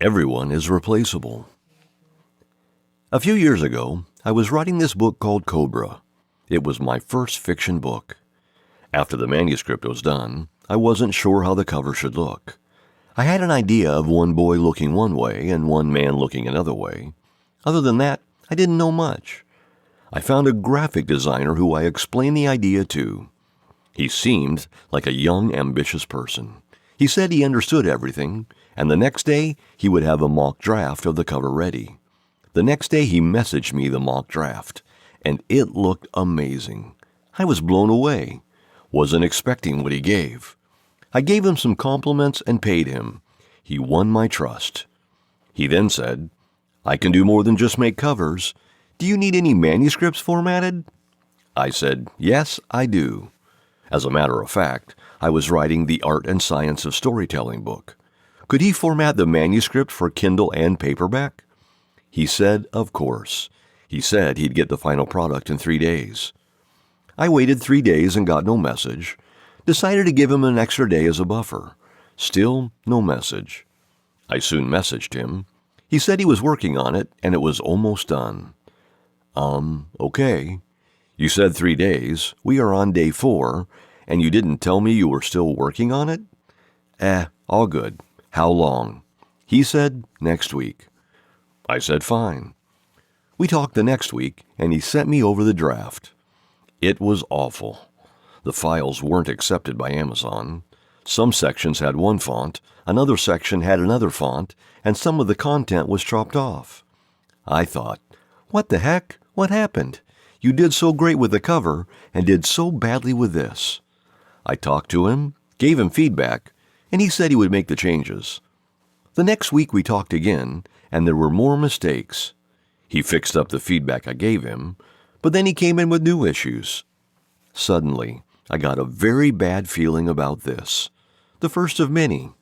Everyone is replaceable. A few years ago, I was writing this book called Cobra. It was my first fiction book. After the manuscript was done, I wasn't sure how the cover should look. I had an idea of one boy looking one way and one man looking another way. Other than that, I didn't know much. I found a graphic designer who I explained the idea to. He seemed like a young, ambitious person. He said he understood everything, and the next day he would have a mock draft of the cover ready. The next day he messaged me the mock draft, and it looked amazing. I was blown away. Wasn't expecting what he gave. I gave him some compliments and paid him. He won my trust. He then said, "I can do more than just make covers. Do you need any manuscripts formatted?" I said, "Yes, I do." As a matter of fact, I was writing the Art and Science of Storytelling book. Could he format the manuscript for Kindle and paperback? He said, of course. He said he'd get the final product in 3 days. I waited 3 days and got no message. Decided to give him an extra day as a buffer. Still, no message. I soon messaged him. He said he was working on it and it was almost done. Okay. You said 3 days. We are on day 4, and you didn't tell me you were still working on it? All good. How long? He said, next week. I said, fine. We talked the next week, and he sent me over the draft. It was awful. The files weren't accepted by Amazon. Some sections had one font, another section had another font, and some of the content was chopped off. I thought, what the heck? What happened? You did so great with the cover and did so badly with this. I talked to him, gave him feedback, and he said he would make the changes. The next week we talked again, and there were more mistakes. He fixed up the feedback I gave him, but then he came in with new issues. Suddenly, I got a very bad feeling about this, the first of many.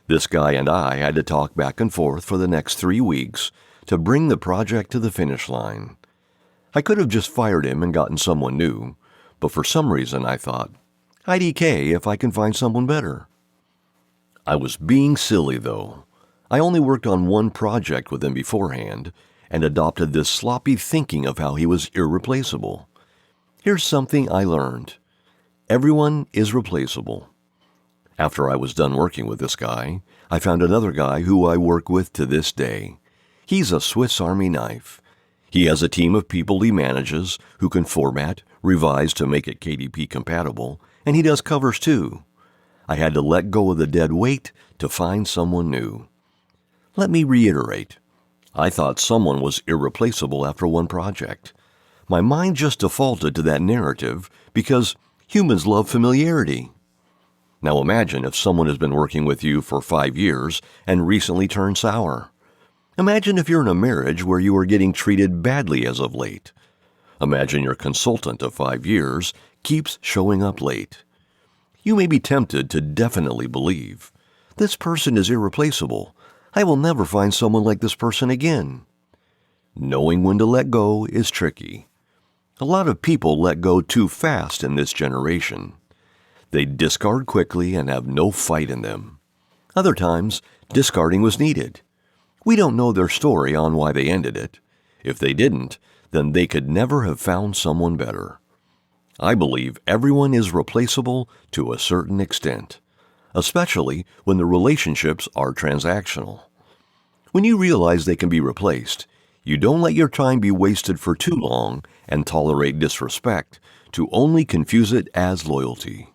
This guy and I had to talk back and forth for the next 3 weeks to bring the project to the finish line. I could have just fired him and gotten someone new, but for some reason I thought, IDK if I can find someone better. I was being silly, though. I only worked on one project with him beforehand and adopted this sloppy thinking of how he was irreplaceable. Here's something I learned. Everyone is replaceable. After I was done working with this guy, I found another guy who I work with to this day. He's a Swiss Army knife. He has a team of people he manages who can format, revise to make it KDP compatible, and he does covers too. I had to let go of the dead weight to find someone new. Let me reiterate. I thought someone was irreplaceable after one project. My mind just defaulted to that narrative because humans love familiarity. Now imagine if someone has been working with you for 5 years and recently turned sour. Imagine if you're in a marriage where you are getting treated badly as of late. Imagine your consultant of 5 years keeps showing up late. You may be tempted to definitely believe, this person is irreplaceable. I will never find someone like this person again. Knowing when to let go is tricky. A lot of people let go too fast in this generation. They discard quickly and have no fight in them. Other times, discarding was needed. We don't know their story on why they ended it. If they didn't, then they could never have found someone better. I believe everyone is replaceable to a certain extent, especially when the relationships are transactional. When you realize they can be replaced, you don't let your time be wasted for too long and tolerate disrespect to only confuse it as loyalty.